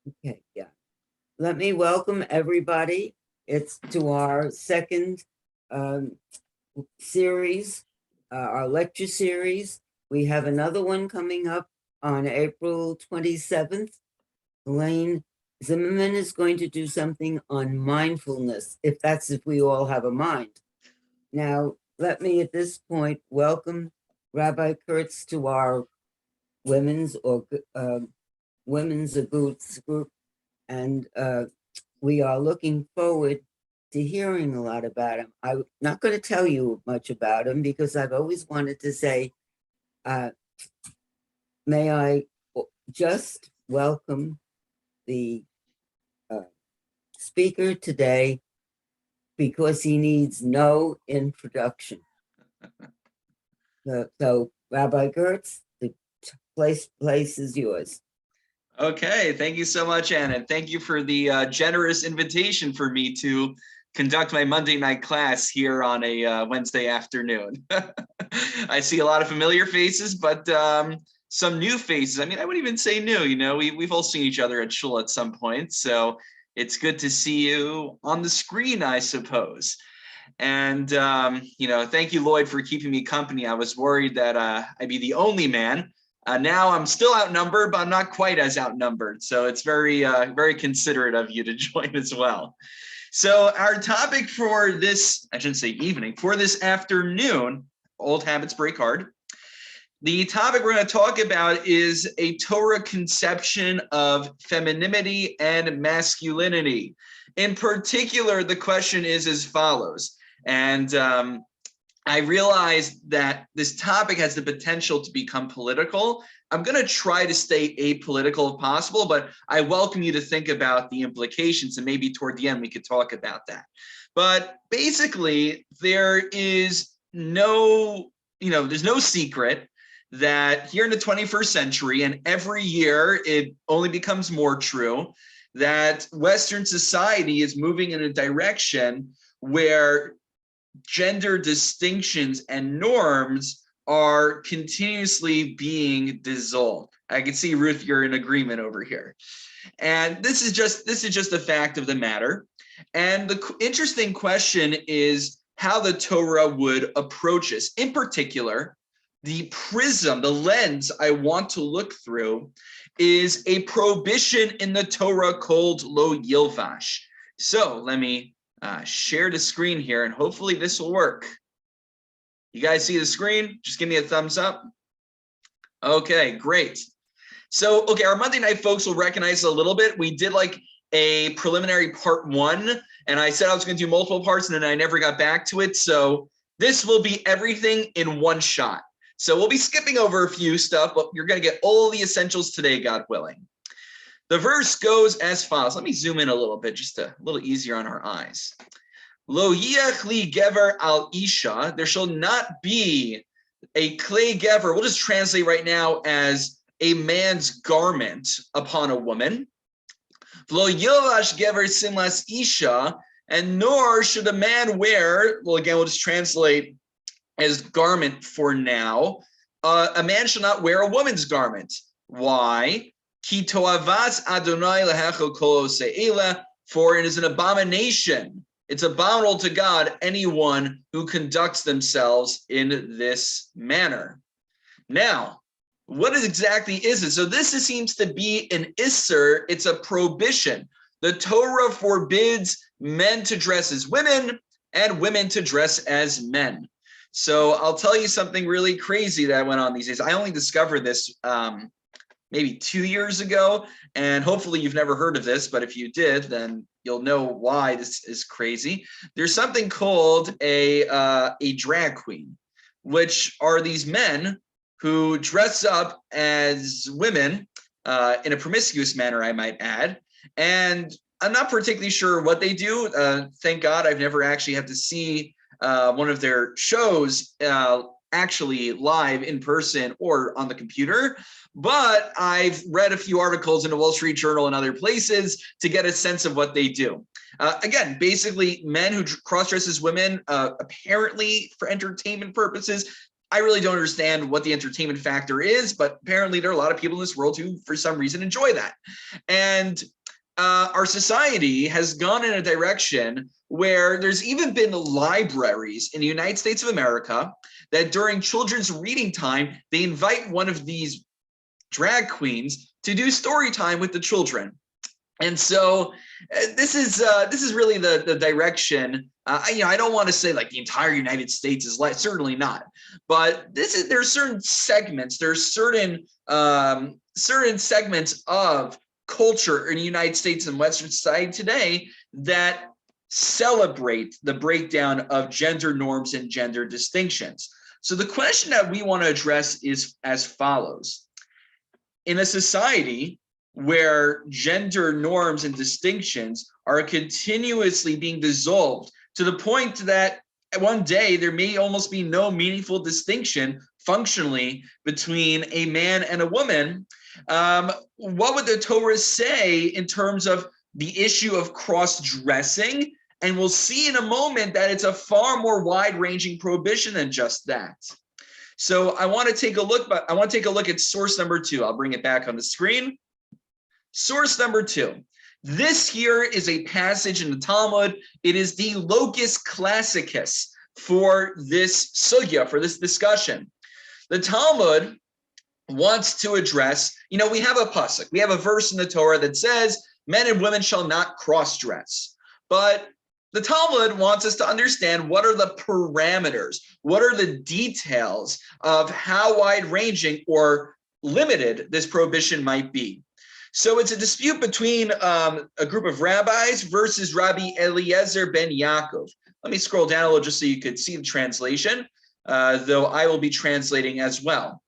Okay, yeah. Let me welcome everybody. It's to our second um, series, our lecture series. We have another one coming up on April 27th. Elaine Zimmerman is going to do something on mindfulness, if we all have a mind. Now, let me at this point welcome Rabbi Kurtz to our women's or women's agouts group, and we are looking forward to hearing a lot about him. I'm not going to tell you much about him because I've always wanted to say, uh, may I just welcome the uh, speaker today because he needs no introduction. So, Rabbi Gertz, the place is yours. Okay, thank you so much, Anna. Thank you for the generous invitation for me to conduct my Monday night class here on a Wednesday afternoon. I see a lot of familiar faces, but some new faces. I mean, I wouldn't even say new, we've all seen each other at shul at some point. So it's good to see you on the screen, I suppose. And, thank you, Lloyd, for keeping me company. I was worried that I'd be the only man. Now I'm still outnumbered, but I'm not quite as outnumbered. So it's very, very considerate of you to join as well. So our topic for this, I shouldn't say evening, for this afternoon, old habits break hard. The topic we're going to talk about is a Torah conception of femininity and masculinity. In particular, the question is as follows. And I realized that this topic has the potential to become political. I'm going to try to stay apolitical if possible, but I welcome you to think about the implications, and maybe toward the end we could talk about that. But basically, there's no secret that here in the 21st century, and every year it only becomes more true, that Western society is moving in a direction where gender distinctions and norms are continuously being dissolved. I can see, Ruth, you're in agreement over here. And this is just a fact of the matter. And the interesting question is how the Torah would approach this. In particular, the prism, the lens I want to look through is a prohibition in the Torah called lo yilvash. So let me share the screen here, and hopefully this will work. You guys see the screen? Just give me a thumbs up. Okay, great. So, okay, our Monday night folks will recognize a little bit. We did like a preliminary part 1, and I said I was going to do multiple parts, and then I never got back to it. So this will be everything in one shot. So we'll be skipping over a few stuff, but you're going to get all the essentials today, God willing. The verse goes as follows. Let me zoom in a little bit, just a little easier on our eyes. Lo yiach li gever al isha. There shall not be a clay gever. We'll just translate right now as a man's garment upon a woman. Lo yilash gever simlas isha. And nor should a man wear, well, again, we'll just translate as garment for now. A man shall not wear a woman's garment. Why? Ki toavas Adonai lehecho kol se'ela, for it is an abomination. It's abominable to God, anyone who conducts themselves in this manner. Now, what exactly is it? So this seems to be an isser. It's a prohibition. The Torah forbids men to dress as women and women to dress as men. So I'll tell you something really crazy that went on these days. I only discovered this maybe 2 years ago, and hopefully you've never heard of this, but if you did, then you'll know why this is crazy. There's something called a drag queen, which are these men who dress up as women in a promiscuous manner, I might add. And I'm not particularly sure what they do. Thank God I've never actually had to see one of their shows actually live in person or on the computer, but I've read a few articles in the Wall Street Journal and other places to get a sense of what they do. Again, basically men who cross-dress as women, apparently for entertainment purposes. I really don't understand what the entertainment factor is, but apparently there are a lot of people in this world who, for some reason, enjoy that. And our society has gone in a direction where there's even been libraries in the United States of America that during children's reading time, they invite one of these drag queens to do story time with the children. And so this is really the direction. I don't want to say like the entire United States is like, certainly not, but there's certain segments, there's certain segments of culture in the United States and Western society today that celebrate the breakdown of gender norms and gender distinctions. So the question that we want to address is as follows. In a society where gender norms and distinctions are continuously being dissolved to the point that one day there may almost be no meaningful distinction functionally between a man and a woman, what would the Torah say in terms of the issue of cross-dressing? And we'll see in a moment that it's a far more wide-ranging prohibition than just that. So I want to take a look, but I want to take a look at source number 2. I'll bring it back on the screen. Source number 2. This here is a passage in the Talmud. It is the locus classicus for this sugya, for this discussion. The Talmud wants to address, we have a pasuk, we have a verse in the Torah that says, men and women shall not cross-dress. But the Talmud wants us to understand what are the parameters, what are the details of how wide-ranging or limited this prohibition might be. So it's a dispute between a group of rabbis versus Rabbi Eliezer ben Yaakov. Let me scroll down a little just so you could see the translation, though I will be translating as well.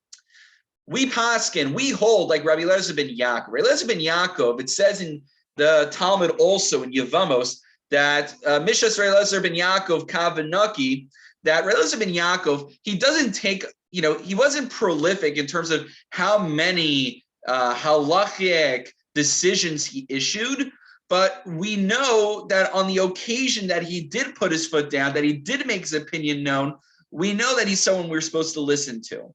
We paskin, we hold like Rabbi Eliezer ben Yaakov. Rabbi Eliezer ben Yaakov, it says in the Talmud also in Yevamos that Mishas Rabbi Eliezer ben Yaakov Kavanaki, that Rabbi Eliezer ben Yaakov, he doesn't take, he wasn't prolific in terms of how many halachic decisions he issued, but we know that on the occasion that he did put his foot down, that he did make his opinion known, we know that he's someone we're supposed to listen to.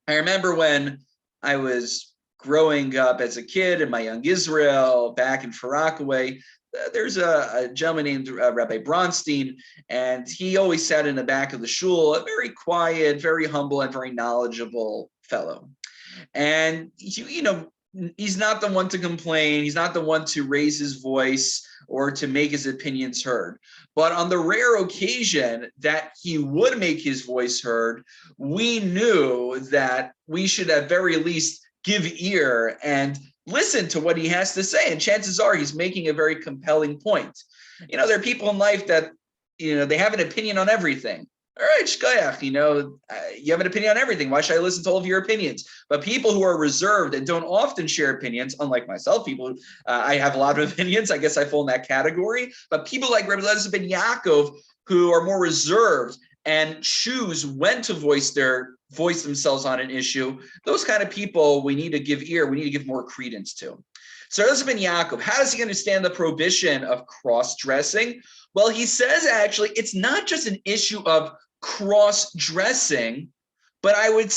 I remember when I was growing up as a kid in my young Israel, back in Far Rockaway, there's a gentleman named Rabbi Bronstein, and he always sat in the back of the shul, a very quiet, very humble, and very knowledgeable fellow. And, he's not the one to complain. He's not the one to raise his voice or to make his opinions heard. But on the rare occasion that he would make his voice heard, we knew that we should at very least give ear and listen to what he has to say. And chances are he's making a very compelling point. There are people in life that, they have an opinion on everything. All right, shkoyach, you have an opinion on everything. Why should I listen to all of your opinions? But people who are reserved and don't often share opinions, unlike myself, people, I have a lot of opinions. I guess I fall in that category. But people like Rabbi Eliezer ben Yaakov, who are more reserved and choose when to voice themselves on an issue, those kind of people we need to give ear, we need to give more credence to. So Rabbi Eliezer ben Yaakov, how does he understand the prohibition of cross-dressing? Well, he says actually it's not just an issue of cross-dressing, but I would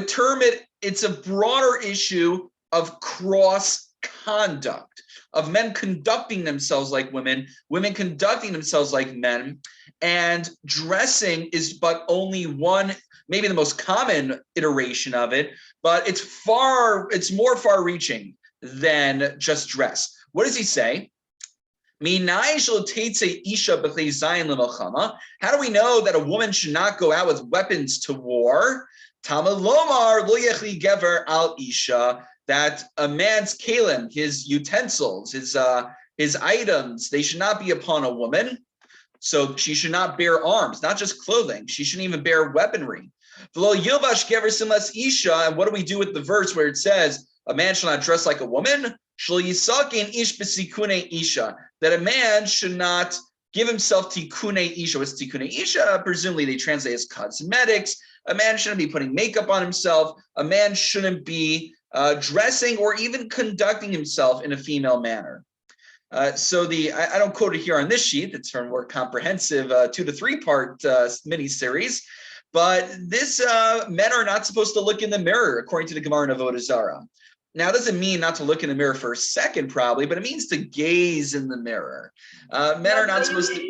term it's a broader issue of cross-conduct, of men conducting themselves like women, women conducting themselves like men, and dressing is but only one, maybe the most common iteration of it, but it's more far-reaching than just dress. What does he say? How do we know that a woman should not go out with weapons to war? That a man's kalim, his utensils, his items, they should not be upon a woman. So she should not bear arms, not just clothing. She shouldn't even bear weaponry. And what do we do with the verse where it says a man shall not dress like a woman? That a man should not give himself tikkunei isha. What's tikkunei isha? Presumably they translate as cosmetics. A man shouldn't be putting makeup on himself. A man shouldn't be dressing or even conducting himself in a female manner. I don't quote it here on this sheet. It's for a more comprehensive 2 to 3 part mini-series. But men are not supposed to look in the mirror, according to the Gemara in Avodah Zarah. Now, it doesn't mean not to look in the mirror for a second, probably, but it means to gaze in the mirror. Men are not supposed to.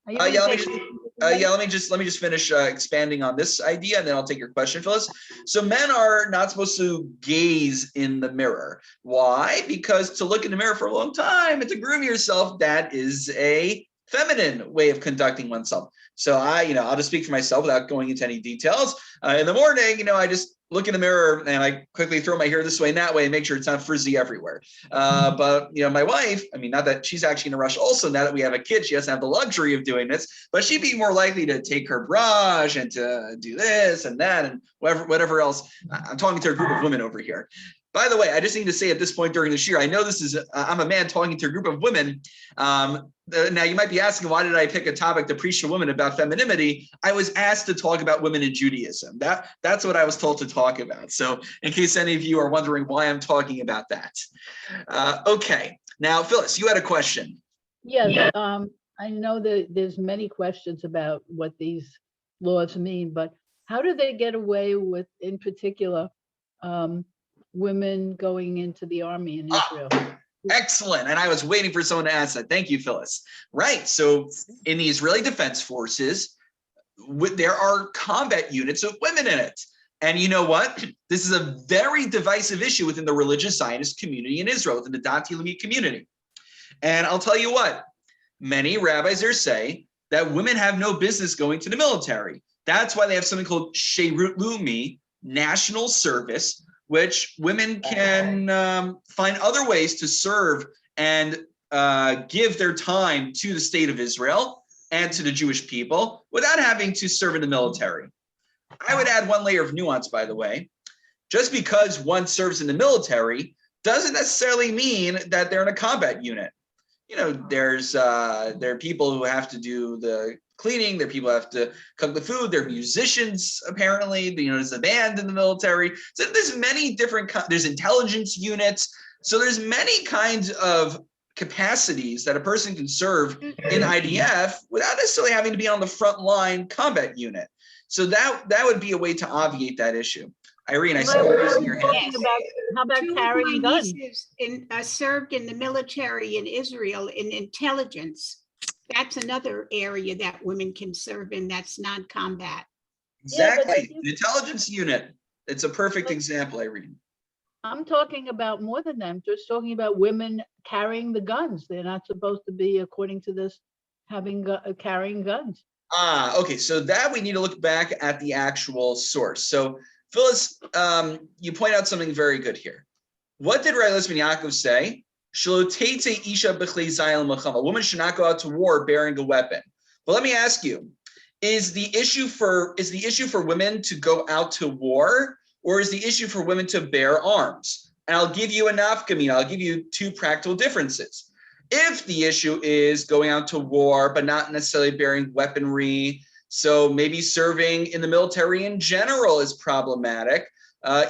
Yeah, let me just finish expanding on this idea, and then I'll take your question, Phyllis. So men are not supposed to gaze in the mirror. Why? Because to look in the mirror for a long time and to groom yourself, that is a feminine way of conducting oneself. So I'll just speak for myself without going into any details. In the morning, I just look in the mirror and I quickly throw my hair this way and that way and make sure it's not frizzy everywhere. But my wife, not that she's actually in a rush also, now that we have a kid, she doesn't have the luxury of doing this, but she'd be more likely to take her brush and to do this and that and whatever else. I'm talking to a group of women over here. By the way, I just need to say at this point during this year, I know this is, I'm a man talking to a group of women. Now you might be asking, why did I pick a topic to preach to women about femininity? I was asked to talk about women in Judaism. That's what I was told to talk about. So in case any of you are wondering why I'm talking about that. Okay, now Phyllis, you had a question. Yes, I know that there's many questions about what these laws mean, but how do they get away with, in particular, women going into the army in Israel? Excellent. And I was waiting for someone to ask that. Thank you, Phyllis. Right. So in the Israeli Defense Forces, there are combat units with women in it. And you know what? This is a very divisive issue within the religious Zionist community in Israel, within the Dati Leumi community. And I'll tell you what, many rabbis there say that women have no business going to the military. That's why they have something called Sheirut Leumi, national service, which women can find other ways to serve and give their time to the state of Israel and to the Jewish people without having to serve in the military. I would add one layer of nuance, by the way. Just because one serves in the military doesn't necessarily mean that they're in a combat unit. There are people who have to do the cleaning, there are people who have to cook the food, there are musicians, apparently, there's a band in the military. So there's many different, there's intelligence units. So there's many kinds of capacities that a person can serve in IDF without necessarily having to be on the front line combat unit. So that would be a way to obviate that issue. Irene, I see you're raising your hand. Yes. How about carrying guns? Served in the military in Israel in intelligence. That's another area that women can serve in that's non-combat. Exactly. The intelligence unit. It's a perfect example, Irene. I'm talking about more than them, just talking about women carrying the guns. They're not supposed to be, according to this, carrying guns. Okay. So that we need to look back at the actual source. So Phyllis, you point out something very good here. What did Rabbi Ben Yaakov say? A woman should not go out to war bearing a weapon. But let me ask you, is the issue for women to go out to war, or is the issue for women to bear arms? And I'll give you a nafkamina. I'll give you two practical differences. If the issue is going out to war, but not necessarily bearing weaponry, so maybe serving in the military in general is problematic,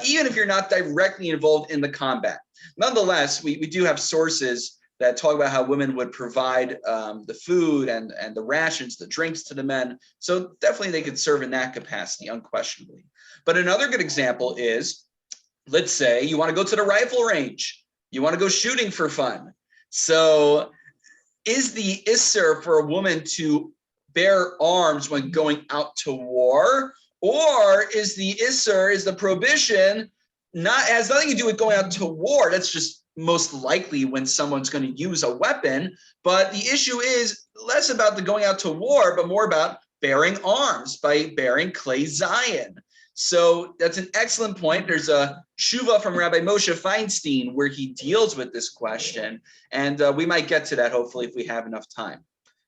even if you're not directly involved in the combat. Nonetheless, we do have sources that talk about how women would provide the food and the rations, the drinks to the men. So definitely they could serve in that capacity, unquestionably. But another good example is, let's say you want to go to the rifle range. You want to go shooting for fun. So is the isser for a woman to bear arms when going out to war? Or is the prohibition has nothing to do with going out to war? That's just most likely when someone's going to use a weapon. But the issue is less about the going out to war, but more about bearing arms by bearing clay Zion. So that's an excellent point. There's a tshuva from Rabbi Moshe Feinstein where he deals with this question. And we might get to that, hopefully, if we have enough time.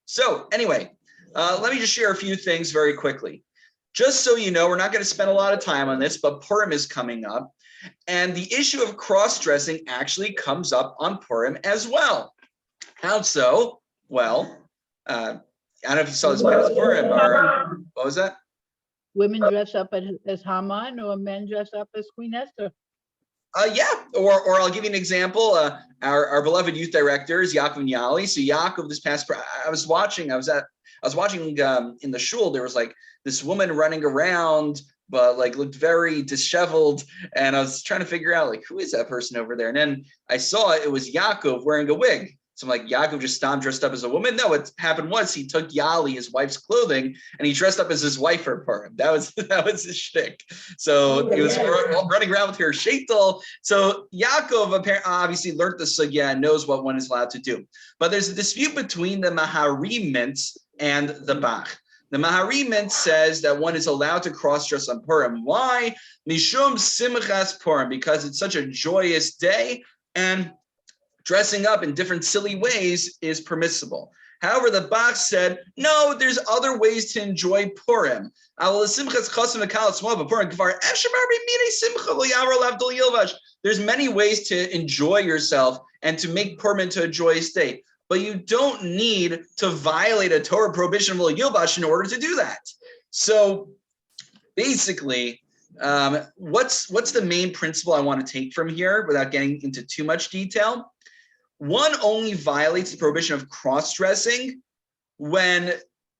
So anyway, let me just share a few things very quickly. Just so you know, we're not going to spend a lot of time on this, but Purim is coming up. And the issue of cross-dressing actually comes up on Purim as well. How so? Well, I don't know if you saw this past Purim, or what was that? Women dress up as Haman, or men dress up as Queen Esther. Yeah, or I'll give you an example. Our beloved youth director is Yaakov Nyali. So Yaakov, this past, I was watching in the shul. There was like this woman running around but like looked very disheveled. And I was trying to figure out like, who is that person over there? And then I saw it was Yaakov wearing a wig. So I'm like, Yaakov just stopped dressed up as a woman? No, what happened was he took Yali, his wife's clothing, and he dressed up as his wife for Purim. That was his shtick. So he was running around with her shaitel. So Yaakov apparently obviously learned the sugya and knows what one is allowed to do. But there's a dispute between the Maharimint and the Bach. The Maharimint says that one is allowed to cross-dress on Purim. Why? Mishum Simchas Purim, because it's such a joyous day, and dressing up in different silly ways is permissible. However, the Bach said, no, there's other ways to enjoy Purim. There's many ways to enjoy yourself and to make Purim into a joyous day, but you don't need to violate a Torah prohibition of Yilvash in order to do that. So basically, what's the main principle I want to take from here without getting into too much detail? One only violates the prohibition of cross-dressing when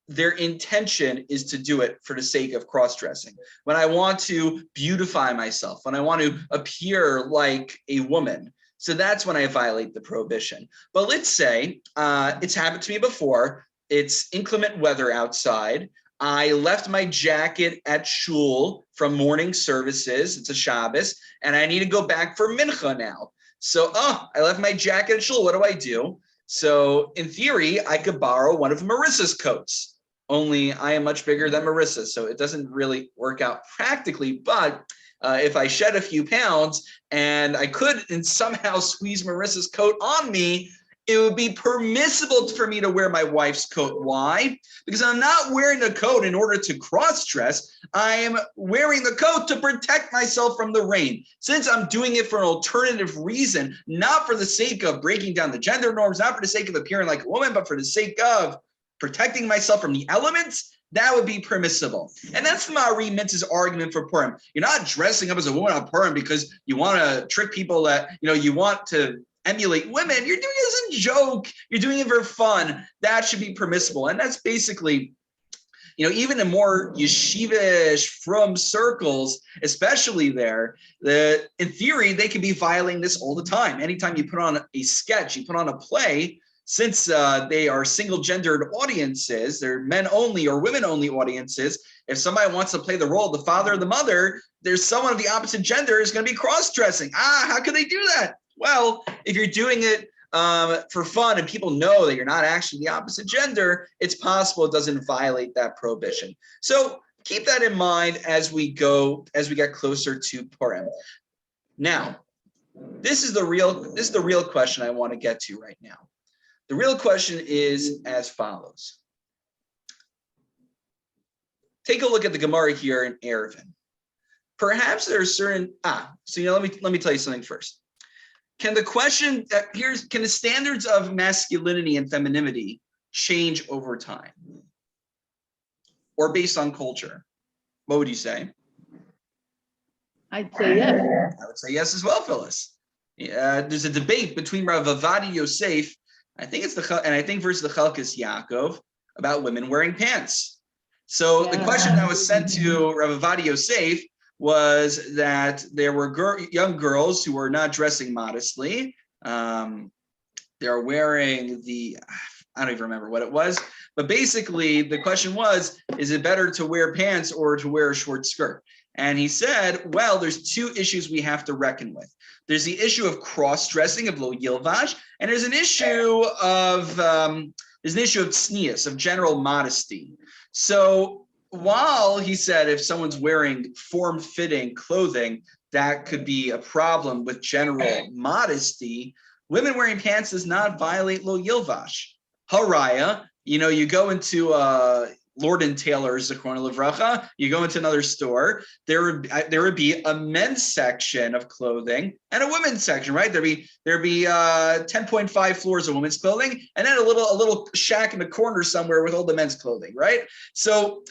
their intention is to do it for the sake of cross-dressing. When I want to beautify myself, when I want to appear like a woman. So that's when I violate the prohibition. But let's say it's happened to me before. It's inclement weather outside. I left my jacket at shul from morning services. It's a Shabbos, and I need to go back for mincha now. So, I left my jacket at shul. What do? So, in theory, I could borrow one of Marissa's coats. Only I am much bigger than Marissa, so it doesn't really work out practically. But if I shed a few pounds and I could and somehow squeeze Marissa's coat on me, it would be permissible for me to wear my wife's coat. Why? Because I'm not wearing the coat in order to cross-dress. I am wearing the coat to protect myself from the rain. Since I'm doing it for an alternative reason, not for the sake of breaking down the gender norms, not for the sake of appearing like a woman, but for the sake of protecting myself from the elements, that would be permissible. And that's the Ma'ari Mintz's argument for Purim. You're not dressing up as a woman on Purim because you want to trick people that, you want to emulate women. You're doing it as a joke. You're doing it for fun. That should be permissible. And that's basically, even in more yeshivish from circles, especially there, in theory, they can be violating this all the time. Anytime you put on a sketch, you put on a play, since they are single-gendered audiences, they're men-only or women-only audiences, if somebody wants to play the role of the father or the mother, there's someone of the opposite gender is going to be cross-dressing. How can they do that? Well, if you're doing it for fun and people know that you're not actually the opposite gender, it's possible it doesn't violate that prohibition. So keep that in mind as we get closer to Purim. Now, this is the real question I want to get to right now. The real question is as follows. Take a look at the Gemara here in Eruvin. Perhaps there are certain let me tell you something first. Can the standards of masculinity and femininity change over time or based on culture? What would you say? I'd say yes. I would say yes as well, Phyllis. There's a debate between Rav Avadi Yosef, I think versus the Chalkis Yaakov, about women wearing pants. So the question that was sent to Rav Avadi Yosef was that there were young girls who were not dressing modestly. They're wearing I don't even remember what it was, but basically the question was, is it better to wear pants or to wear a short skirt? And he said, well, there's two issues we have to reckon with. There's the issue of cross-dressing of lo yilvash, and there's an issue of tznius, of general modesty. So while he said if someone's wearing form-fitting clothing, that could be a problem with general modesty, women wearing pants does not violate lo yilvash. Haraya, you go into Lord and Taylor's, Zichrono Livracha, you go into another store, there would be a men's section of clothing and a women's section, right? There'd be 10.5 floors of women's clothing, and then a little shack in the corner somewhere with all the men's clothing, right? So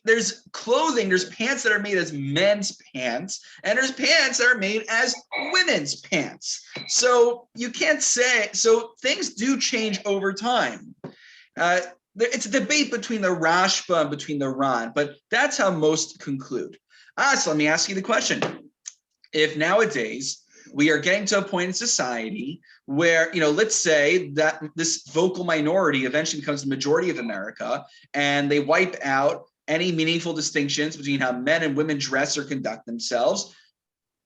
there's pants that are made as men's pants, and there's pants that are made as women's pants. So you can't say, so things do change over time. It's a debate between the Rashba and between the Ran, but that's how most conclude. So let me ask you the question. If nowadays we are getting to a point in society where, let's say that this vocal minority eventually becomes the majority of America, and they wipe out any meaningful distinctions between how men and women dress or conduct themselves,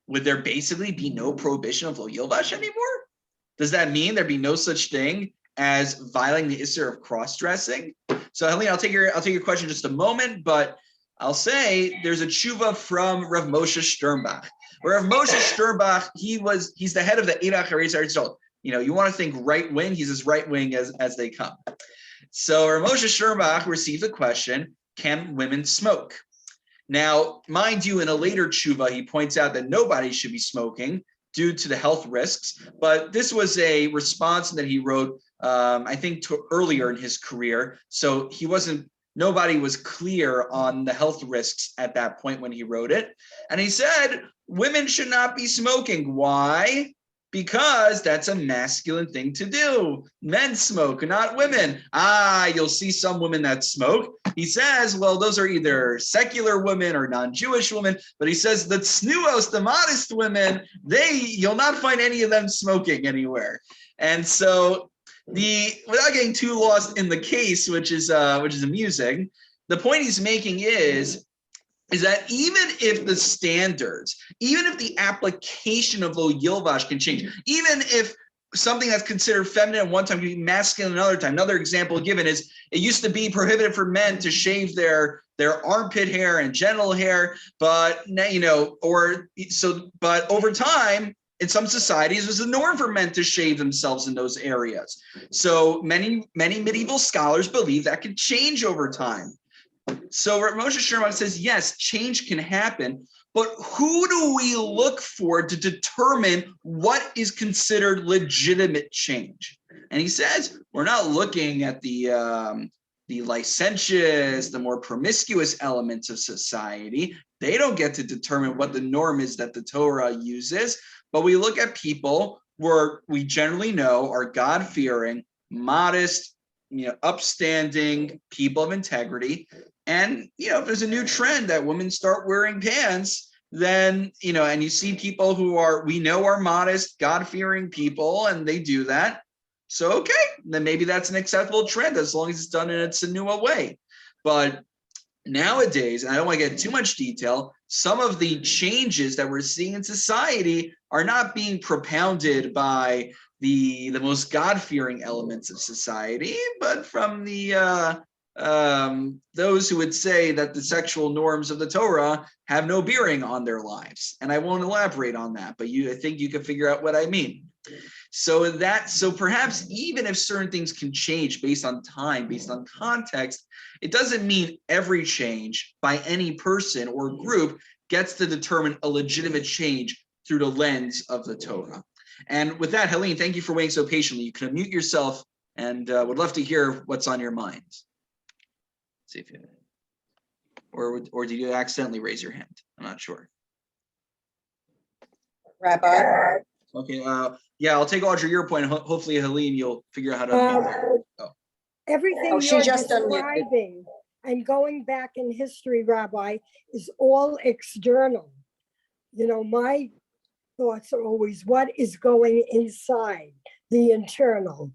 would there basically be no prohibition of lo yilvash anymore? Does that mean there'd be no such thing as violating the issur of cross-dressing? So Helene, I'll take your question in just a moment, but I'll say there's a tshuva from Rav Moshe Sternbach. Where Rav Moshe Sternbach, he's the head of the Eirach Eretz Yisrael. You want to think right wing, he's as right wing as they come. So Rav Moshe Sternbach received the question, can women smoke? Now, mind you, in a later tshuva, he points out that nobody should be smoking due to the health risks. But this was a response that he wrote, I think, earlier in his career. So nobody was clear on the health risks at that point when he wrote it. And he said, women should not be smoking. Why? Because that's a masculine thing to do. Men smoke, not women. You'll see some women that smoke. He says, well, those are either secular women or non-Jewish women. But he says the tznuos, the modest women, you'll not find any of them smoking anywhere. And so without getting too lost in the case, which is amusing, the point he's making is that even if the standards, even if the application of lo yilvash can change, even if something that's considered feminine at one time can be masculine another time. Another example given is it used to be prohibited for men to shave their armpit hair and genital hair, but but over time, in some societies, it was the norm for men to shave themselves in those areas. So many medieval scholars believe that could change over time. So Moshe Sternbach says, yes, change can happen, but who do we look for to determine what is considered legitimate change? And he says, we're not looking at the licentious, the more promiscuous elements of society. They don't get to determine what the norm is that the Torah uses, but we look at people where we generally know are God-fearing, modest, upstanding people of integrity. And, if there's a new trend that women start wearing pants, then, and you see people who we know are modest, God-fearing people, and they do that. So, okay, then maybe that's an acceptable trend as long as it's done in a tsenua way. But nowadays, and I don't want to get too much detail, some of the changes that we're seeing in society are not being propounded by the most God-fearing elements of society, but from those who would say that the sexual norms of the Torah have no bearing on their lives. And I won't elaborate on that, but I think you can figure out what I mean. So perhaps even if certain things can change based on time, based on context, it doesn't mean every change by any person or group gets to determine a legitimate change through the lens of the Torah. And with that, Helene, thank you for waiting so patiently. You can unmute yourself and would love to hear what's on your mind. See if you, or did you accidentally raise your hand? I'm not sure. Rabbi. Okay. Yeah, I'll take Audrey your point. Hopefully, Helene, you'll figure out how to. Oh, Everything she you're just unmuted. describing and going back in history, Rabbi, is all external. My thoughts are always what is going inside, the internal.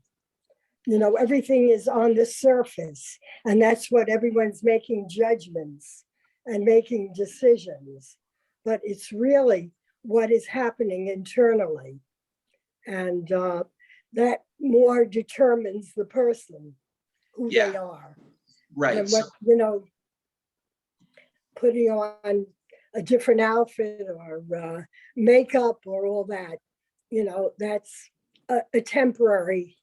Everything is on the surface, and that's what everyone's making judgments and making decisions. But it's really what is happening internally. And that more determines the person, who they are. Right. And what, putting on a different outfit or makeup or all that, that's a temporary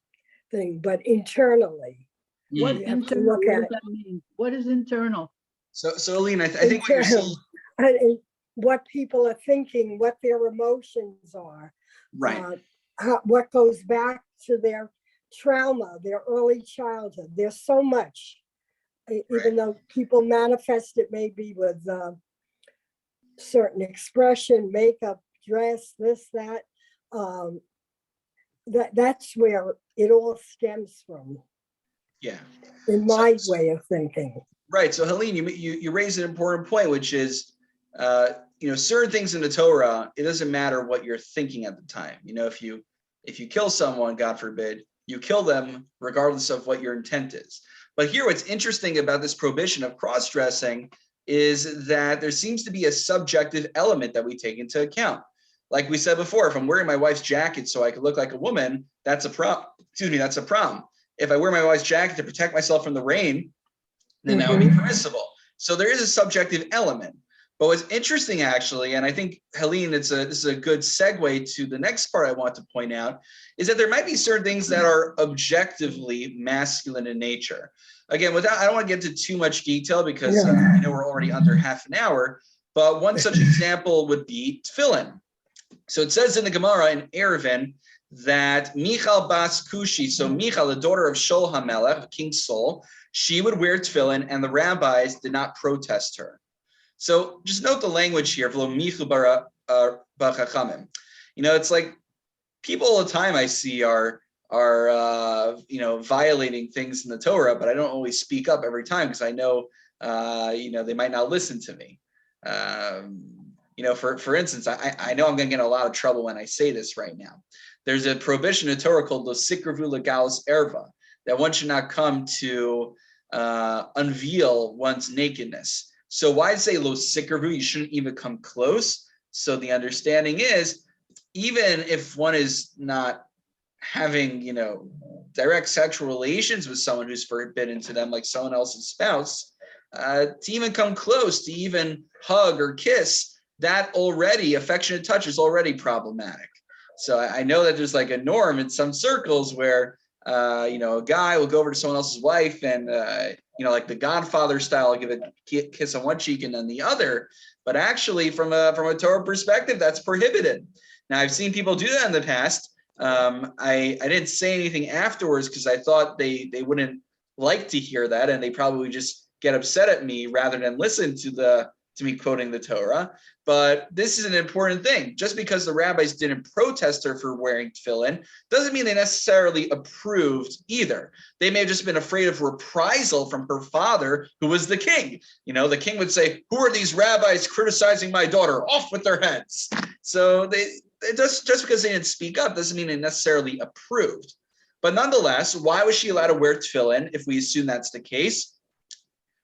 thing, but internally. What You have to internal? look What at does that mean? What is internal? So Helene, I think what you're saying. And what people are thinking, what their emotions are. Right. What goes back to their trauma, their early childhood. There's so much, even though people manifest it maybe with certain expression, makeup, dress, this, that. That's where it all stems from. Yeah. In my way of thinking. Right. So Helene, you raised an important point, which is certain things in the Torah, it doesn't matter what you're thinking at the time. If you kill someone, God forbid, you kill them regardless of what your intent is. But here, what's interesting about this prohibition of cross-dressing is that there seems to be a subjective element that we take into account. Like we said before, if I'm wearing my wife's jacket so I could look like a woman, that's a problem. That's a problem. If I wear my wife's jacket to protect myself from the rain, then that would be permissible. So there is a subjective element. But what's interesting, actually, and I think, Helene, this is a good segue to the next part I want to point out, is that there might be certain things that are objectively masculine in nature. Again, I don't want to get into too much detail because I know we're already under half an hour, but one such example would be tefillin. So it says in the Gemara in Eruvin that Michal Bas Kushi, so Michal, the daughter of Shol HaMelech, King Saul, she would wear tefillin and the rabbis did not protest her. So just note the language here. It's like people all the time I see are violating things in the Torah, but I don't always speak up every time because I know, they might not listen to me. For instance, I know I'm going to get in a lot of trouble when I say this right now. There's a prohibition in Torah called lo sikravu legalos erva, that one should not come to unveil one's nakedness. So why say lo sikravu? You shouldn't even come close. So the understanding is, even if one is not having, direct sexual relations with someone who's forbidden to them, like someone else's spouse, to even come close, to even hug or kiss, that already, affectionate touch is already problematic. So I know that there's like a norm in some circles where, a guy will go over to someone else's wife and, like the Godfather style, give a kiss on one cheek and then the other. But actually, from a Torah perspective, that's prohibited. Now, I've seen people do that in the past. I didn't say anything afterwards because I thought they wouldn't like to hear that, and they probably just get upset at me rather than listen to me quoting the Torah. But this is an important thing. Just because the rabbis didn't protest her for wearing tefillin doesn't mean they necessarily approved either. They may have just been afraid of reprisal from her father, who was the king. The king would say, "Who are these rabbis criticizing my daughter? Off with their heads." So just because they didn't speak up doesn't mean they necessarily approved. But nonetheless, why was she allowed to wear tefillin if we assume that's the case?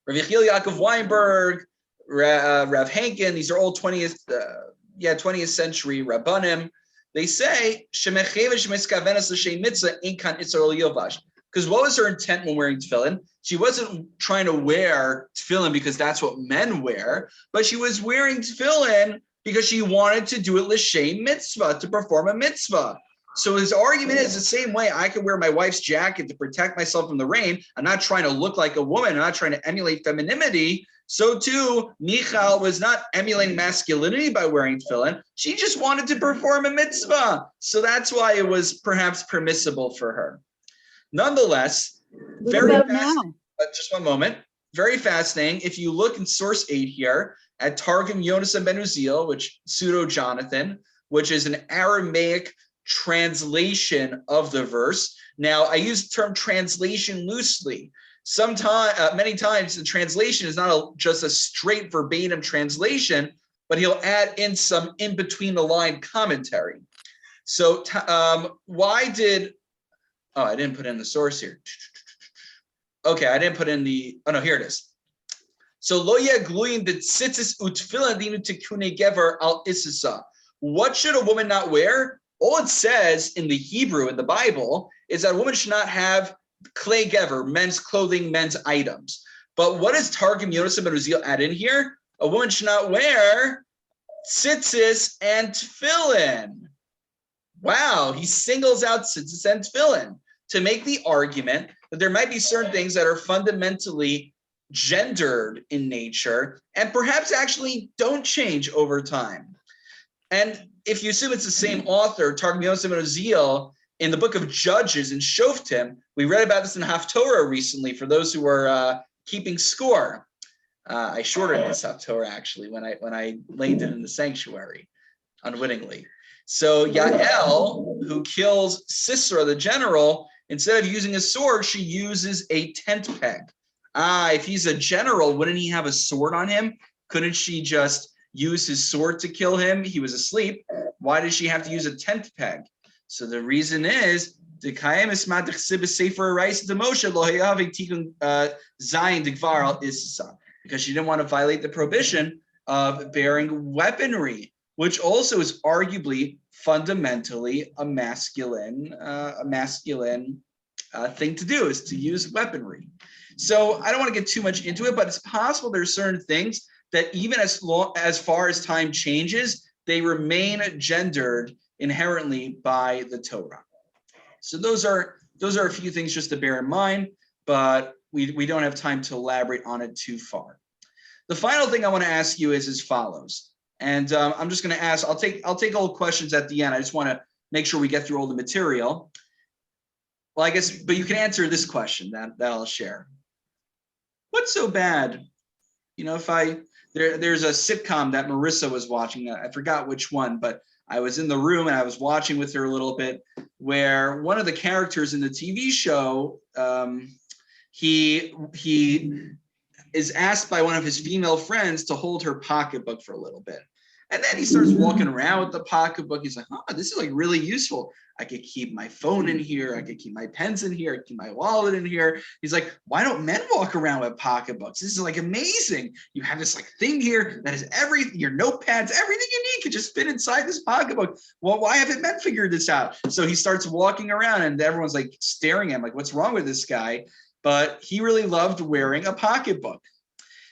Rabbi Yaakov Weinberg, Rav Hankin, these are all 20th century Rabbanim. They say, because what was her intent when wearing tefillin? She wasn't trying to wear tefillin because that's what men wear, but she was wearing tefillin because she wanted to do it l'shem mitzvah, to perform a mitzvah. So his argument is the same way I could wear my wife's jacket to protect myself from the rain. I'm not trying to look like a woman. I'm not trying to emulate femininity. So too, Michal was not emulating masculinity by wearing tefillin. She just wanted to perform a mitzvah. So that's why it was perhaps permissible for her. Nonetheless, very fascinating. Just one moment. Very fascinating. If you look in source 8 here at Targum Yonasan ben Uziel, which pseudo Jonathan, which is an Aramaic translation of the verse. Now, I use the term translation loosely. Many times the translation is not just a straight verbatim translation, but he'll add in some in between the line commentary. So I didn't put in the source here. Okay, I didn't put in here it is. So lo yagluyin b'tzitzis utfilan dinu tikune gever al isisa. What should a woman not wear? All it says in the Hebrew, in the Bible, is that a woman should not have clay gever, men's clothing, men's items. But what does Targum Yonasan ben Uziel add in here? A woman should not wear tzitzis and tefillin. Wow, he singles out tzitzis and tefillin to make the argument that there might be certain things that are fundamentally gendered in nature and perhaps actually don't change over time. And if you assume it's the same author, Targum Yonasan ben Uziel, in the book of Judges in Shoftim, we read about this in Haftorah recently for those who are keeping score. I shortened this Haftorah actually when I laid it in the sanctuary unwittingly. So Yael, who kills Sisera, the general, instead of using a sword, she uses a tent peg. If he's a general, wouldn't he have a sword on him? Couldn't she just use his sword to kill him? He was asleep. Why did she have to use a tent peg? So the reason is because she didn't want to violate the prohibition of bearing weaponry, which also is arguably fundamentally a masculine thing to do, is to use weaponry. So I don't want to get too much into it, but it's possible there's certain things that even as far as time changes, they remain gendered inherently by the Torah. So those are a few things just to bear in mind, but we don't have time to elaborate on it too far. The final thing I want to ask you is as follows, and I'm just going to ask. I'll take all questions at the end. I just want to make sure we get through all the material. Well, I guess, but you can answer this question that I'll share. What's so bad? You know, if there's a sitcom that Marissa was watching. I forgot which one, but I was in the room and I was watching with her a little bit, where one of the characters in the TV show, he is asked by one of his female friends to hold her pocketbook for a little bit. And then he starts walking around with the pocketbook. He's like, oh, this is like really useful. I could keep my phone in here. I could keep my pens in here. I could keep my wallet in here. He's like, why don't men walk around with pocketbooks? This is like amazing. You have this like thing here that is everything, your notepads, everything you need could just fit inside this pocketbook. Well, why haven't men figured this out? So he starts walking around and everyone's like staring at him like, what's wrong with this guy? But he really loved wearing a pocketbook.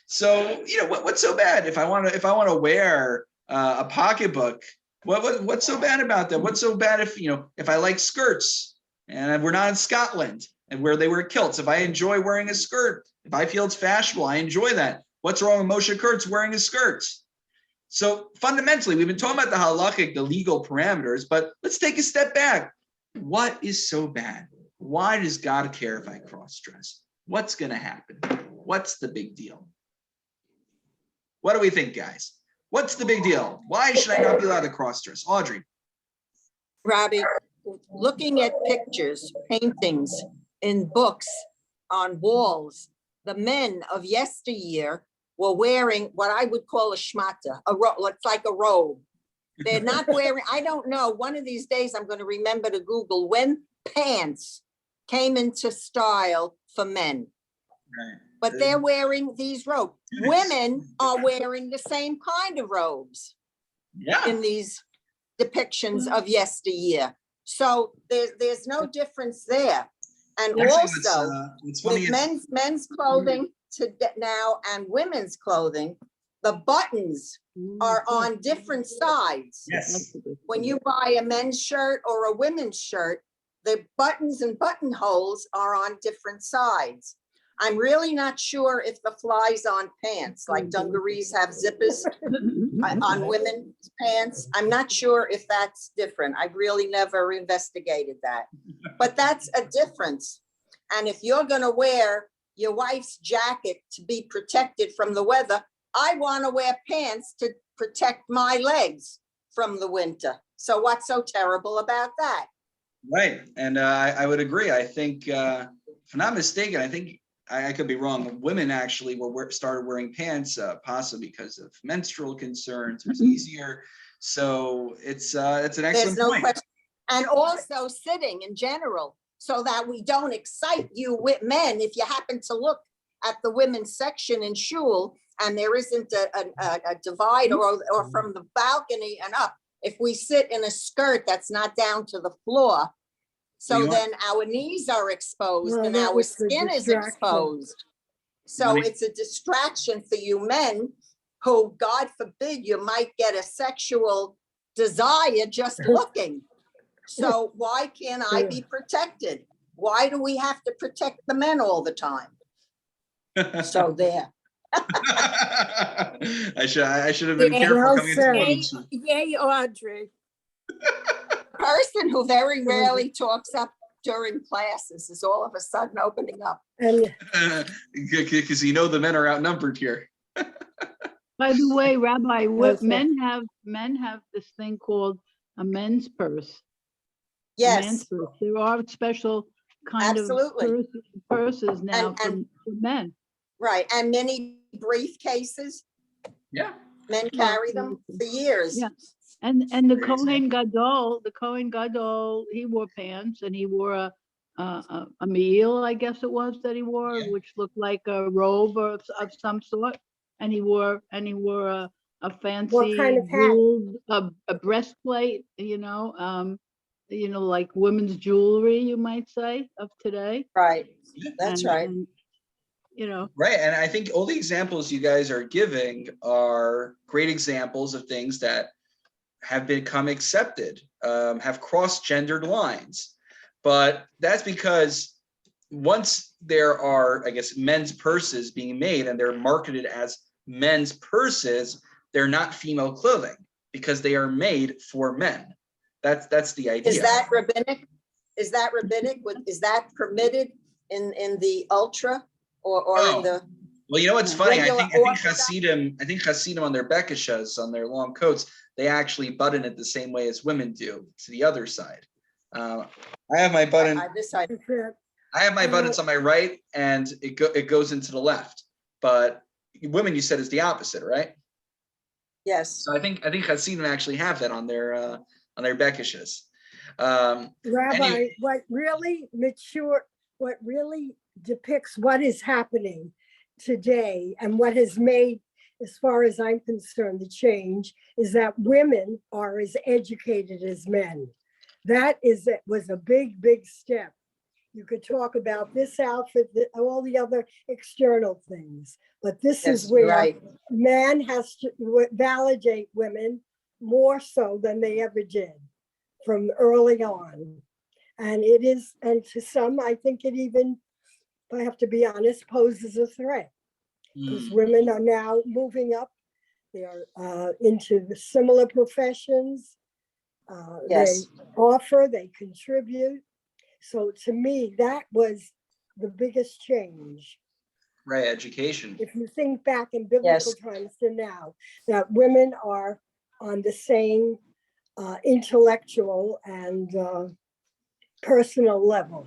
So, you know, what's so bad? If I want to wear a pocketbook, what's so bad about that? What's so bad if I like skirts and we're not in Scotland and where they wear kilts? If I enjoy wearing a skirt, if I feel it's fashionable, I enjoy that. What's wrong with Moshe Kurtz wearing his skirts? So fundamentally, we've been talking about the halachic, the legal parameters, but let's take a step back. What is so bad? Why does God care if I cross-dress? What's going to happen? What's the big deal? What do we think, guys? What's the big deal? Why should I not be allowed to cross-dress? Audrey. Robbie, looking at pictures, paintings in books on walls, the men of yesteryear were wearing what I would call a shmata, it's like a robe. They're not wearing, I don't know, one of these days I'm going to remember to Google when pants came into style for men. Right. But they're wearing these robes. Women are wearing the same kind of robes in these depictions of yesteryear. So there's no difference there. And actually, also funny, with men's clothing to now and women's clothing, the buttons are on different sides. yes. When you buy a men's shirt or a women's shirt, the buttons and buttonholes are on different sides. I'm really not sure if the flies on pants, like dungarees have zippers on women's pants. I'm not sure if that's different. I've really never investigated that, but that's a difference. And if you're going to wear your wife's jacket to be protected from the weather, I want to wear pants to protect my legs from the winter. So what's so terrible about that? Right. And I would agree. I think, if I'm not mistaken, I think I could be wrong. Women actually started wearing pants, possibly because of menstrual concerns. It was easier. So it's an excellent point. Question. And also sitting in general, so that we don't excite you with men. If you happen to look at the women's section in shul and there isn't a divide or from the balcony and up, if we sit in a skirt that's not down to the floor, so then our knees are exposed and our skin is exposed. So it's a distraction for you men who, God forbid, you might get a sexual desire just looking. So why can't I be protected? Why do we have to protect the men all the time? So there. I should have been careful coming into the Yay, Audrey. Person who very rarely talks up during classes is all of a sudden opening up. because the men are outnumbered here. By the way, Rabbi, men have this thing called a men's purse. Yes. Men's purse. There are special kind of purses now for men. Right, and many briefcases. Yeah. Men Well, carry them for years. Yeah. And the Crazy. Kohen Gadol, he wore pants and he wore a meal, I guess it was that he wore, Yeah. which looked like a robe of some sort. And he wore a fancy kind of hat? jeweled, a breastplate, like women's jewelry, you might say, of today. Right, that's And- right. and, Right. And I think all the examples you guys are giving are great examples of things that have become accepted, have cross-gendered lines. But that's because once there are, I guess, men's purses being made and they're marketed as men's purses, they're not female clothing because they are made for men. That's the idea. Is that rabbinic? Is that permitted in the ultra or in the? Well, you know what's funny? I regular think Hasidim on their bekishas, on their long coats, they actually button it the same way as women do, to the other side. I have my button. I have my buttons on my right, and it goes into the left. But women, you said, is the opposite, right? Yes. So I think Hasidim actually have that on their bekishas. Rabbi, what really depicts what is happening today and what has made, as far as I'm concerned, the change is that women are as educated as men. That was a big, big step. You could talk about this outfit, all the other external things, but this is where right. man has to validate women more so than they ever did from early on. And to some, I think it even, if I have to be honest, poses a threat. Because women are now moving up. They're into the similar professions. Yes. They offer, they contribute. So to me, that was the biggest change. Right, education. If you think back in biblical times to now, that women are on the same intellectual and personal level.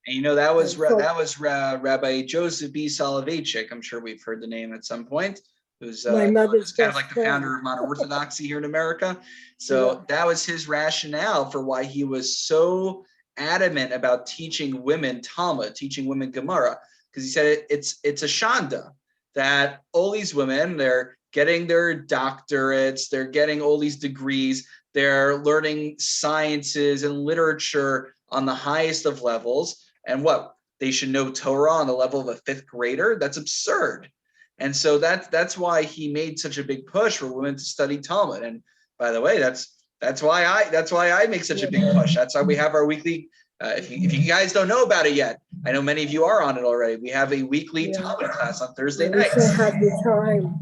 And that was Rabbi Joseph B. Soloveitchik. I'm sure we've heard the name at some point. Who's my mother's kind of like best the founder friend. of modern orthodoxy here in America. So that was his rationale for why he was so adamant about teaching women Talmud, teaching women Gemara, because he said it's a shanda that all these women, they're getting their doctorates, they're getting all these degrees, they're learning sciences and literature on the highest of levels, and what, they should know Torah on the level of a fifth grader? That's absurd. And so that's why he made such a big push for women to study Talmud. And by the way, that's why I make such a big push. That's why we have our weekly. If you guys don't know about it yet, I know many of you are on it already. We have a weekly Talmud class on Thursday nights. I had the time.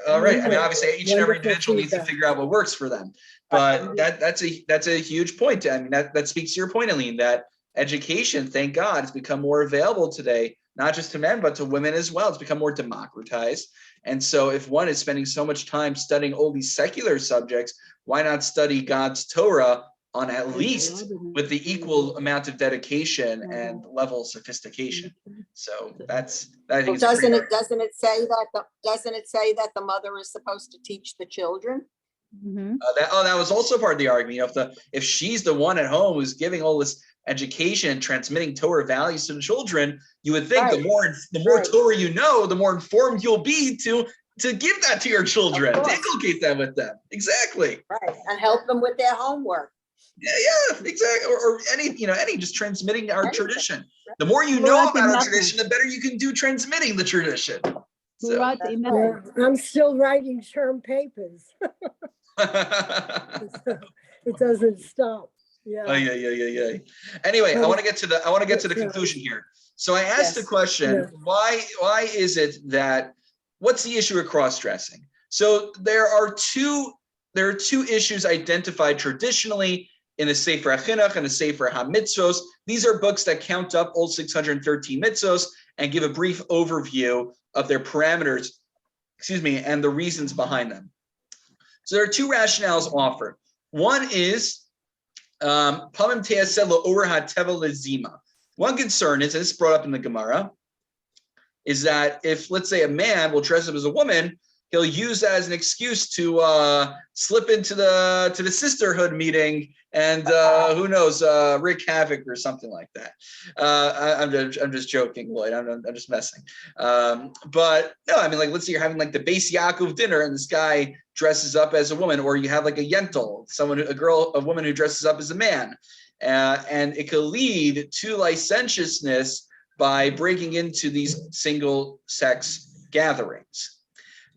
All right. I mean, obviously, each and every Wonderful individual needs to feedback. figure out what works for them. But that's a huge point. I mean, that speaks to your point, Aline, that education, thank God, has become more available today, not just to men, but to women as well. It's become more democratized. And so if one is spending so much time studying all these secular subjects, why not study God's Torah on at least with the equal amount of dedication and level of sophistication? So I think it's Doesn't it say that the mother is supposed to teach the children? Mhm. That was also part of the argument. If she's the one at home who's giving all this education, transmitting Torah values to the children, you would think the more Torah you know, the more informed you'll be to give that to your children, to inculcate that with them. Exactly. Right, and help them with their homework. Yeah, exactly. Or any just transmitting our tradition. The more you know about our tradition, the better you can do transmitting the tradition. So. I'm still writing term papers. It doesn't stop. Yeah. Yeah. Anyway, I want to get to the conclusion here. So I asked the question, why is it that, what's the issue with cross-dressing? So there are two issues identified traditionally in the Sefer HaChinuch and the Sefer HaMitzvos. These are books that count up all 613 mitzvos and give a brief overview of their parameters, and the reasons behind them. So there are two rationales offered. One is one concern is, and it's brought up in the Gemara, is that if, let's say, a man will dress up as a woman, he'll use that as an excuse to slip into the sisterhood meeting and who knows, wreak havoc or something like that. I'm just joking, Lloyd. I'm just messing. But no, I mean, like, let's say you're having like the Beis Yaakov dinner and this guy dresses up as a woman, or you have like a Yentl, a woman who dresses up as a man, and it could lead to licentiousness by breaking into these single sex gatherings.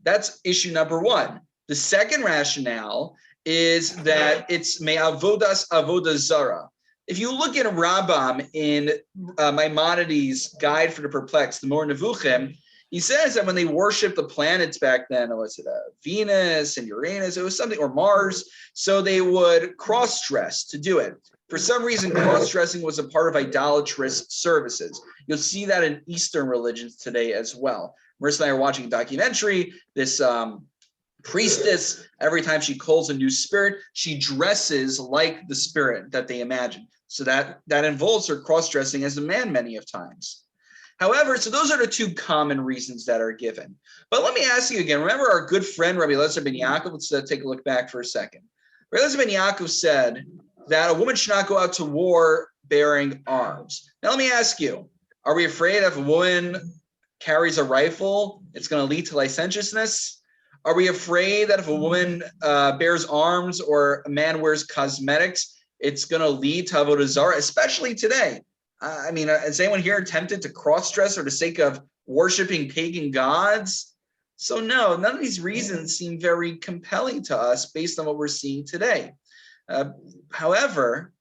That's issue number one. The second rationale is that it's me'avodas avodah zara. If you look at Rambam in Maimonides' Guide for the Perplexed, the Mor Nevuchim, he says that when they worshiped the planets back then, was it Venus and Uranus? It was something, or Mars. So they would cross-dress to do it. For some reason, cross-dressing was a part of idolatrous services. You'll see that in Eastern religions today as well. Marissa and I are watching a documentary. This priestess, every time she calls a new spirit, she dresses like the spirit that they imagine. So that involves her cross-dressing as a man many of times. However, so those are the two common reasons that are given. But let me ask you again, remember our good friend, Rabbi Eliezer ben Yaakov? Let's take a look back for a second. Rabbi Eliezer ben Yaakov said that a woman should not go out to war bearing arms. Now, let me ask you, are we afraid if a woman carries a rifle, it's going to lead to licentiousness? Are we afraid that if a woman bears arms or a man wears cosmetics, it's going to lead to avodah zarah, especially today? I mean, is anyone here tempted to cross-dress for the sake of worshiping pagan gods? So no, none of these reasons seem very compelling to us based on what we're seeing today. However,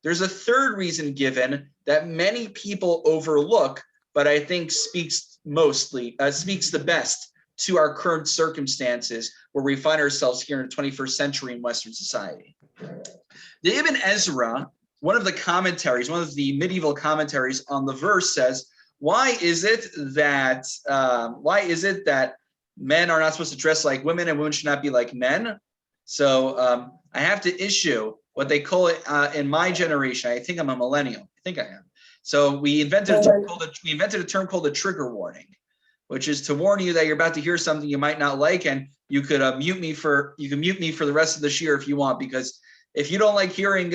there's a third reason given that many people overlook, but I think speaks the best to our current circumstances where we find ourselves here in the 21st century in Western society. The Ibn Ezra, one of the medieval commentaries on the verse says, why is it that men are not supposed to dress like women and women should not be like men? So I have to issue what they call it in my generation. I think I'm a millennial. I think I am. So we invented a term called a trigger warning, which is to warn you that you're about to hear something you might not like, and you could mute me for the rest of this year if you want, because if you don't like hearing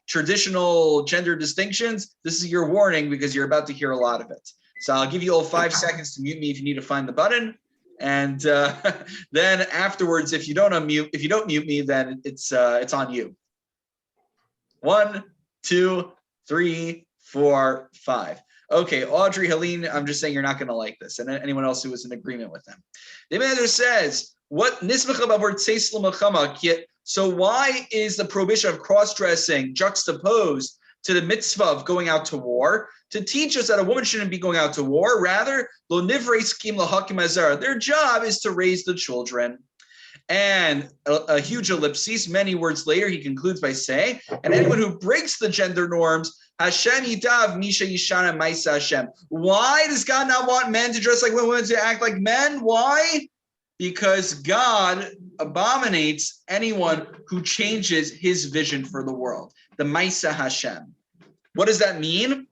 traditional gender distinctions, this is your warning because you're about to hear a lot of it. So I'll give you all 5 seconds to mute me if you need to find the button, and then afterwards, if you don't mute me, then it's on you. 1, 2, 3, 4, 5. Okay, Audrey, Helene, I'm just saying you're not going to like this, and anyone else who is in agreement with them. The Ibn says, "What so why is the prohibition of cross-dressing juxtaposed to the mitzvah of going out to war? To teach us that a woman shouldn't be going out to war. Rather, their job is to raise the children." And a huge ellipsis, many words later, he concludes by saying, and anyone who breaks the gender norms, Hashem yitav misha yishana ma'isa Hashem. Why does God not want men to dress like women, women to act like men? Why? Because God abominates anyone who changes his vision for the world. The Ma'isa Hashem. What does that mean?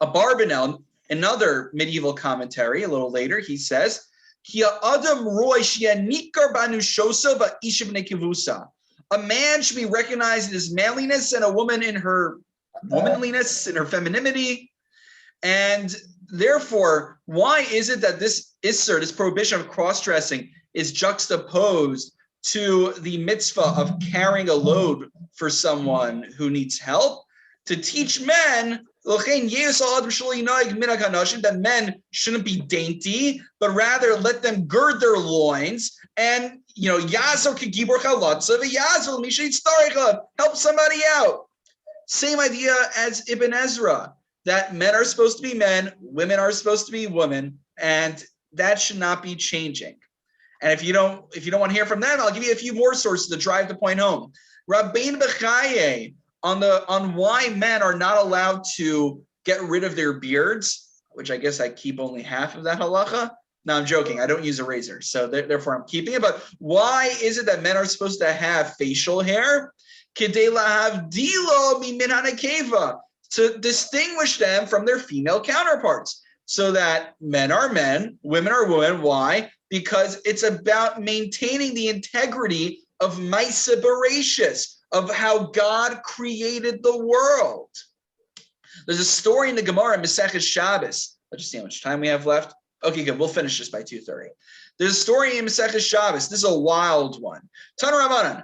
Abarbanel, another medieval commentary, a little later, he says, a man should be recognized in his manliness and a woman in her womanliness, in her femininity. And therefore, why is it that this Isser, this prohibition of cross-dressing, is juxtaposed to the mitzvah of carrying a load for someone who needs help? To teach men that men shouldn't be dainty, but rather let them gird their loins and, help somebody out. Same idea as Ibn Ezra, that men are supposed to be men, women are supposed to be women, and that should not be changing. And if you don't want to hear from them, I'll give you a few more sources to drive the point home. Rabbein Bechaye on why men are not allowed to get rid of their beards, which I guess I keep only half of that halacha. No, I'm joking. I don't use a razor, so therefore I'm keeping it. But why is it that men are supposed to have facial hair? To distinguish them from their female counterparts, so that men are men, women are women. Why? because it's about maintaining the integrity of Maisa Bereshis, of how God created the world. There's a story in the Gemara in Maseches Shabbos. Let's just see how much time we have left. Okay, good. We'll finish this by 2:30. There's a story in Maseches Shabbos. This is a wild one. Tanu Rabbanan.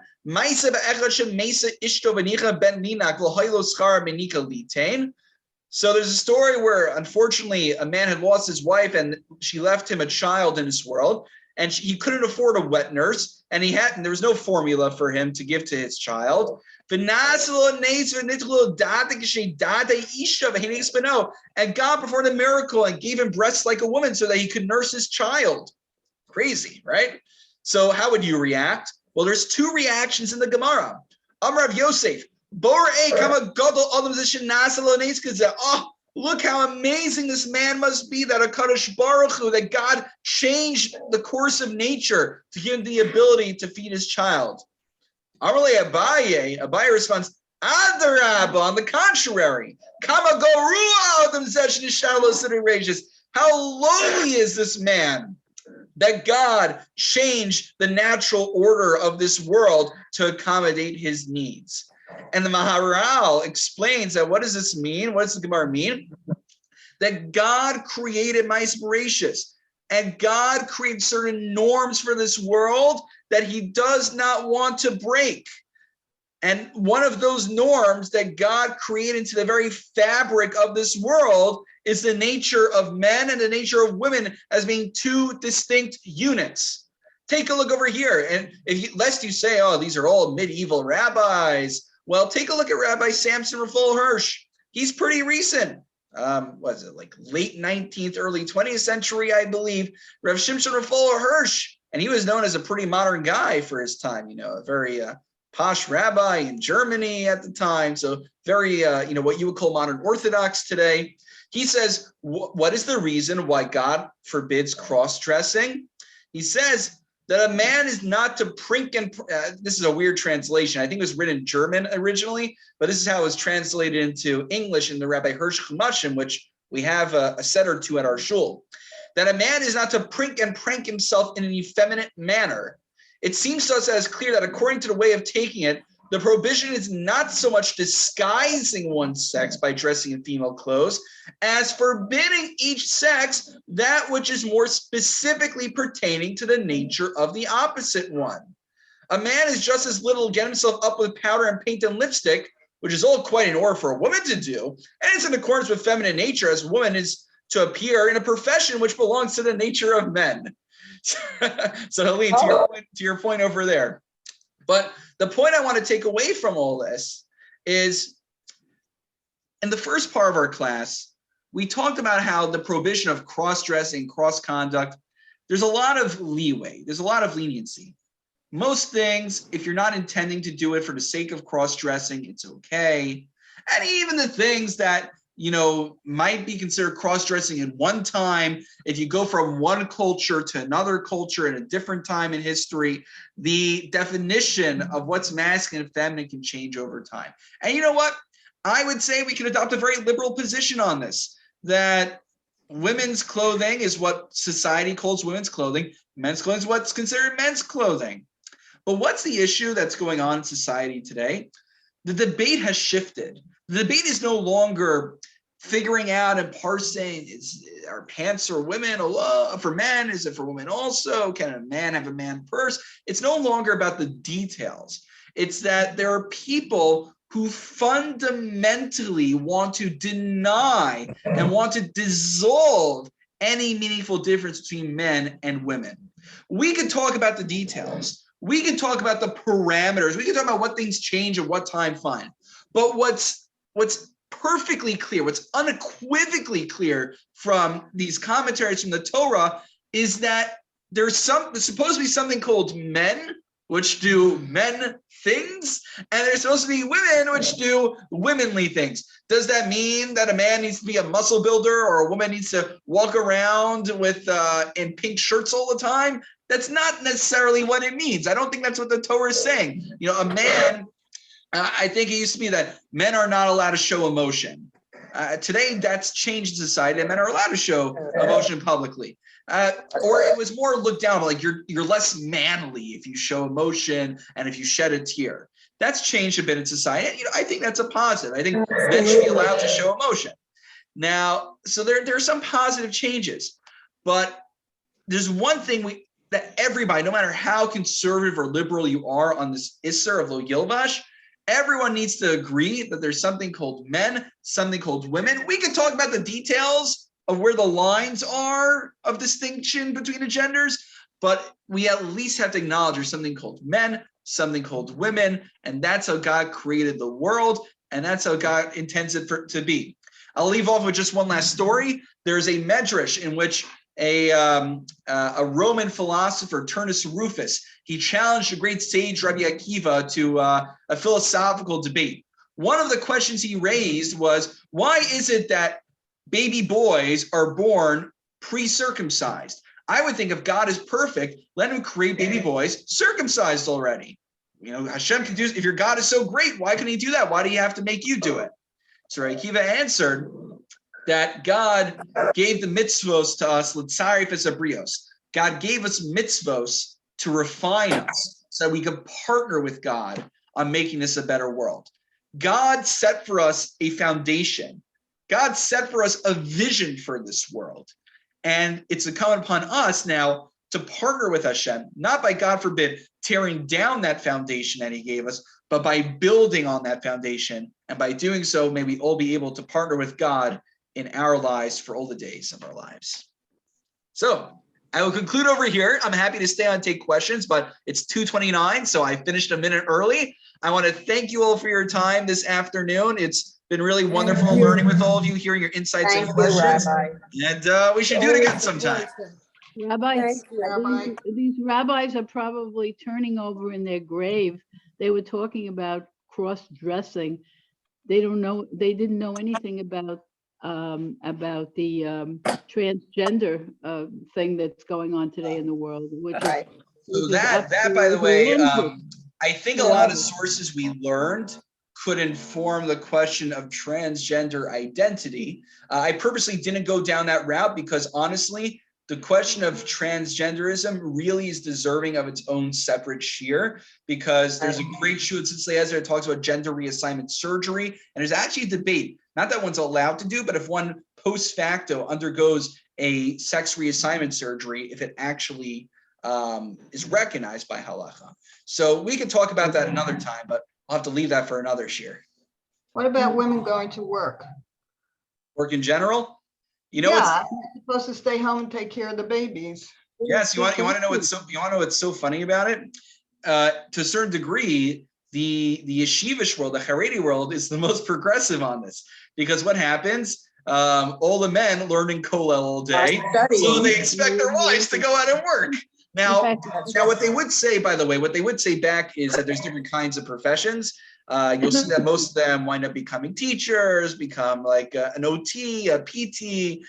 So there's a story where, unfortunately, a man had lost his wife and she left him a child in this world, and he couldn't afford a wet nurse, and there was no formula for him to give to his child. And God performed a miracle and gave him breasts like a woman so that he could nurse his child. Crazy, right? So how would you react? Well, there's two reactions in the Gemara. Amar Rav Yosef, oh, look how amazing this man must be, that HaKadosh Baruch Hu, that God changed the course of nature to give him the ability to feed his child. Amarle Abaye responds, Adarabba, on the contrary, how lowly is this man, that God changed the natural order of this world to accommodate his needs. And the Maharal explains that what does this mean? What does the Gemara mean? That God created Maisa Bereshis, and God created certain norms for this world that he does not want to break. And one of those norms that God created into the very fabric of this world is the nature of men and the nature of women as being two distinct units. Take a look over here. And lest you say, oh, these are all medieval rabbis. Well, take a look at Rabbi Samson Raphael Hirsch. He's pretty recent. Was it like late 19th, early 20th century, I believe. Rav Shimshon Raphael Hirsch. And he was known as a pretty modern guy for his time, a very posh rabbi in Germany at the time. So very, what you would call modern Orthodox today. He says, what is the reason why God forbids cross-dressing? He says that a man is not to prink and, this is a weird translation. I think it was written in German originally, but this is how it was translated into English in the Rabbi Hirsch Chumashim, which we have a set or two at our shul. That a man is not to prink and prank himself in an effeminate manner. It seems to us as clear that according to the way of taking it, the prohibition is not so much disguising one's sex by dressing in female clothes as forbidding each sex that which is more specifically pertaining to the nature of the opposite one. A man is just as little to get himself up with powder and paint and lipstick, which is all quite in order for a woman to do, and it's in accordance with feminine nature as a woman is to appear in a profession which belongs to the nature of men. So Helene, to your point over there. But the point I want to take away from all this is, in the first part of our class, we talked about how the prohibition of cross-dressing, cross-conduct, there's a lot of leeway, there's a lot of leniency. Most things, if you're not intending to do it for the sake of cross-dressing, it's okay. And even the things that might be considered cross-dressing in one time, if you go from one culture to another culture at a different time in history, the definition of what's masculine and feminine can change over time. And you know what? I would say we can adopt a very liberal position on this, that women's clothing is what society calls women's clothing. Men's clothing is what's considered men's clothing. But what's the issue that's going on in society today? The debate has shifted. The debate is no longer figuring out and parsing, are pants for women for men? Is it for women also? Can a man have a man purse? It's no longer about the details. It's that there are people who fundamentally want to deny and want to dissolve any meaningful difference between men and women. We can talk about the details. We can talk about the parameters. We can talk about what things change at what time, fine. But what's perfectly clear, what's unequivocally clear from these commentaries from the Torah is that there's supposed to be something called men, which do men things, and there's supposed to be women, which do womanly things. Does that mean that a man needs to be a muscle builder or a woman needs to walk around with in pink shirts all the time? That's not necessarily what it means. I don't think that's what the Torah is saying. A man, I think it used to be that men are not allowed to show emotion. Today, that's changed in society, and men are allowed to show emotion publicly. or it was more looked down, like you're less manly if you show emotion and if you shed a tear. That's changed a bit in society. And, I think that's a positive. I think men should be allowed to show emotion. Now, so there are some positive changes, but there's one thing that everybody, no matter how conservative or liberal you are on this Isser of Lo Yilbash, everyone needs to agree that there's something called men, something called women. We can talk about the details of where the lines are of distinction between the genders, but we at least have to acknowledge there's something called men, something called women, and that's how God created the world, and that's how God intends it to be. I'll leave off with just one last story. There's a medrash in which a Roman philosopher, Turnus Rufus, he challenged the great sage Rabbi Akiva to a philosophical debate. One of the questions he raised was, why is it that baby boys are born pre-circumcised? I would think if God is perfect, let him create baby boys circumcised already. Hashem can do, if your God is so great, why can he do that? Why do you have to make you do it? So Rabbi Akiva answered that God gave the mitzvos to us, l'tzarif abrios. God gave us mitzvos to refine us so we could partner with God on making this a better world. God set for us a foundation. God set for us a vision for this world. And it's incumbent upon us now to partner with Hashem, not by, God forbid, tearing down that foundation that he gave us, but by building on that foundation. And by doing so, may we all be able to partner with God in our lives for all the days of our lives. So I will conclude over here. I'm happy to stay on and take questions, but it's 2:29, so I finished a minute early. I want to thank you all for your time this afternoon. It's been really wonderful learning with all of you, hearing your insights and questions. And we should do it again sometime. Rabbis, Rabbi. these rabbis are probably turning over in their grave. They were talking about cross-dressing. They didn't know anything about the transgender thing that's going on today in the world. Which Right. So is that by the way, horrendous. I think a lot of sources we learned could inform the question of transgender identity. I purposely didn't go down that route because honestly, the question of transgenderism really is deserving of its own separate shear, because there's a great shoot at Tzitz Eliezer that talks about gender reassignment surgery. And there's actually a debate, not that one's allowed to do, but if one post facto undergoes a sex reassignment surgery, if it actually is recognized by halacha. So we can talk about that another time, but I'll have to leave that for another shear. What about women going to work? Work in general? Yeah, you're supposed to stay home and take care of the babies. Yes, you want to know what's so funny about it? To a certain degree, the yeshivish world, the Haredi world, is the most progressive on this, because what happens? All the men learn in kollel all day, so they expect their wives to go out and work. Now, what they would say, by the way, what they would say back is that there's different kinds of professions. You'll see that most of them wind up becoming teachers, become like an OT, a PT,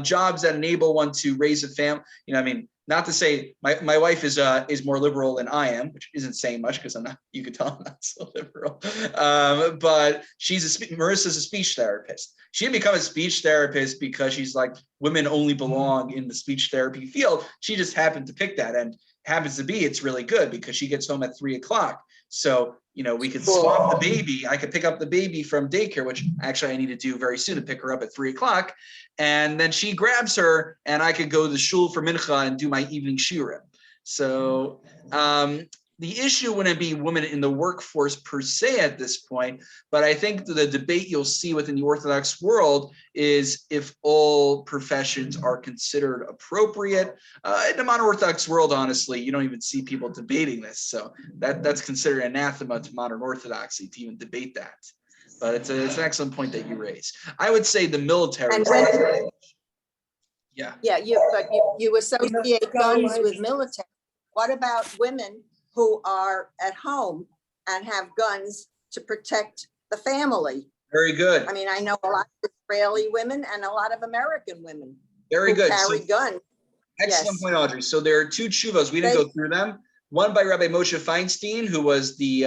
jobs that enable one to raise a family. You know, I mean, not to say my wife is more liberal than I am, which isn't saying much because I'm not. You could tell I'm not so liberal. But Marissa's a speech therapist. She didn't become a speech therapist because she's like, women only belong in the speech therapy field. She just happened to pick that, and happens to be it's really good because she gets home at 3:00. So, you know, we could swap the baby. I could pick up the baby from daycare, which actually I need to do very soon, to pick her up at 3:00. And then she grabs her and I could go to shul for mincha and do my evening shiurim. So the issue wouldn't be women in the workforce per se at this point, but I think the debate you'll see within the Orthodox world is if all professions are considered appropriate. In the modern Orthodox world, honestly, you don't even see people debating this. So that's considered anathema to modern Orthodoxy to even debate that. But it's an excellent point that you raise. I would say the military. And you associate guns with military. What about women who are at home and have guns to protect the family? Very good. I mean, I know a lot of Israeli women and a lot of American women Very who good. carry guns. Excellent Yes. point, Audrey. So there are two tshuvas. We didn't go through them. One by Rabbi Moshe Feinstein, who was the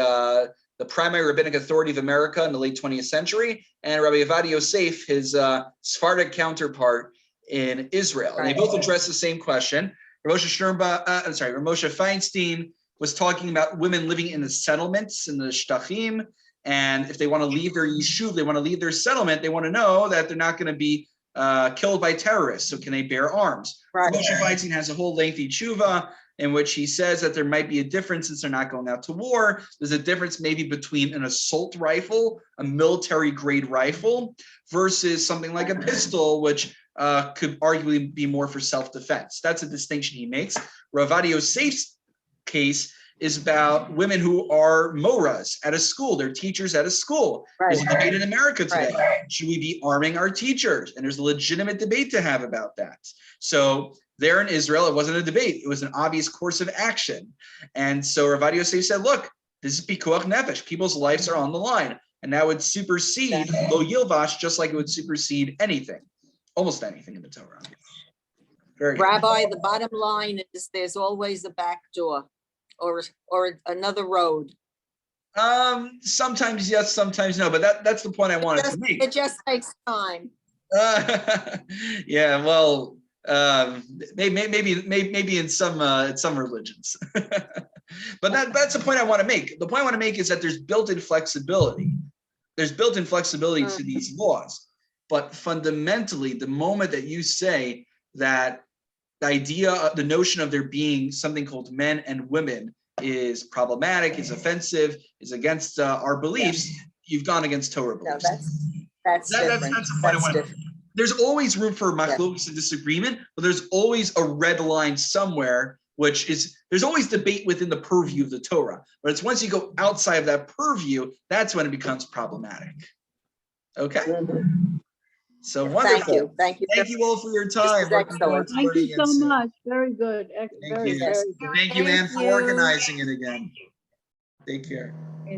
primary rabbinic authority of America in the late 20th century, and Rabbi Avad Yosef, his Sephardic counterpart in Israel. And they both address the same question. Ramosha Feinstein was talking about women living in the settlements, in the shtachim, and if they want to leave their yishuv, they want to leave their settlement, they want to know that they're not going to be killed by terrorists. So can they bear arms? Right. Ramosha Feinstein has a whole lengthy tshuva in which he says that there might be a difference since they're not going out to war. There's a difference maybe between an assault rifle, a military grade rifle, versus something like a pistol, which could arguably be more for self-defense. That's a distinction he makes. Rav Yosef's case is about women who are moras at a school. They're teachers at a school. There's a debate in America today. Should we be arming our teachers? And there's a legitimate debate to have about that. So there in Israel, it wasn't a debate. It was an obvious course of action. And so Rav Yosef said, look, this is pikuach nefesh. People's lives are on the line. And that would supersede lo yilvash, just like it would supersede anything, almost anything in the Torah. Very good. Rabbi, the bottom line is there's always a back door or another road. Sometimes yes, sometimes no, but that's the point I wanted to make. It just takes time. Yeah, well, maybe in some religions, but that's the point I want to make. The point I want to make is that there's built-in flexibility. There's built-in flexibility to these laws, but fundamentally, the moment that you say that the idea, the notion of there being something called men and women is problematic, is offensive, is against our beliefs, you've gone against Torah beliefs. No, that's different. That's the point I want to make. There's always room for machlokes and disagreement, but there's always a red line somewhere, which is, there's always debate within the purview of the Torah, but it's once you go outside of that purview, that's when it becomes problematic. Okay? So wonderful. Thank you. Thank you all for your time. Excellent. Thank you so much. Very good. Thank Very, you. very good. Thank you, Anne, for you. organizing it again. Take care.